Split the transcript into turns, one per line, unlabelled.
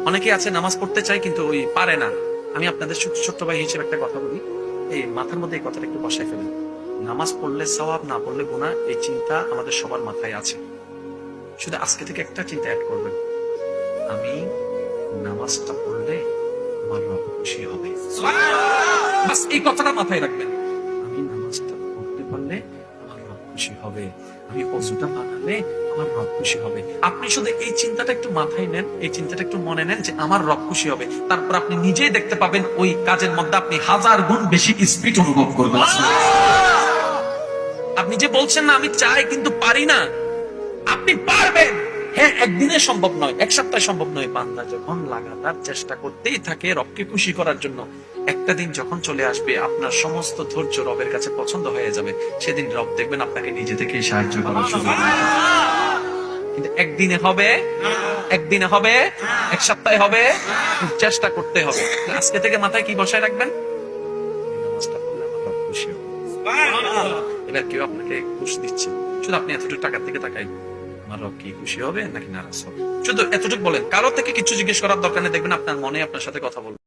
অনেকে আছে নামাজ পড়তে চায় কিন্তু ওই পারে না। আমি আপনাদের ছোট্ট ভাই হিসেবে একটা কথা বলি, এই মাথার মধ্যে এই কথাটা একটু বসায় ফেলেন। নামাজ পড়লে সওয়াব, না পড়লে গুনাহ, এই চিন্তা আমাদের সবার মাথায় আছে। শুধু আজকে থেকে একটা চিন্তা অ্যাড করবেন, আমি নামাজটা পড়লে আমার রব খুশি হবে। বাস এই কথাটা মাথায় রাখবেন, আমি নামাজটা পড়তে পারলে আমার রব খুশি হবে, আমি অজুটা বানালে আমার রব খুশি হবে। আপনি শুধু এই চিন্তাটা একটু মাথায় নেন, এই চিন্তাটা একটু মনে নেন যে আমার রব খুশি হবে, তারপর আপনি নিজেই দেখতে পাবেন ওই কাজের মধ্যে আপনি 1000 গুণ বেশি স্পিড অনুভব করবেন। আপনি যে বলছেন না আমি চাই কিন্তু পারি না, আপনি পারবেন। হ্যাঁ, একদিনে সম্ভব নয়, এক সপ্তাহে সম্ভব নয়। বান্দা যখন লাগাতার চেষ্টা করতেই থাকে রবকে খুশি করার জন্য, একটা দিন যখন চলে আসবে আপনার সমস্ত ধৈর্য রবের কাছে পছন্দ হয়ে যাবে, সেদিন রব দেখবেন আপনাকে নিজে থেকেই সাহায্য করা শুরু করবে। কিন্তু একদিনে হবে, একদিনে হবে, এক সপ্তাহে হবে, চেষ্টা করতে হবে। আজকে থেকে মাথায় কি বসায় রাখবেন, এই নামাজটা পড়লে আমার রব খুশি হবে। এবার কেউ আপনাকে ঘুষ দিচ্ছে, শুধু আপনি এতটুকু টাকার দিকে তাকাই, আমার রব কি খুশি হবে নাকি নারাজ হবে, শুধু এতটুকু বলেন। কারো থেকে কিছু জিজ্ঞেস করার দরকার নেই, দেখবেন আপনার মনে আপনার সাথে কথা বলবে।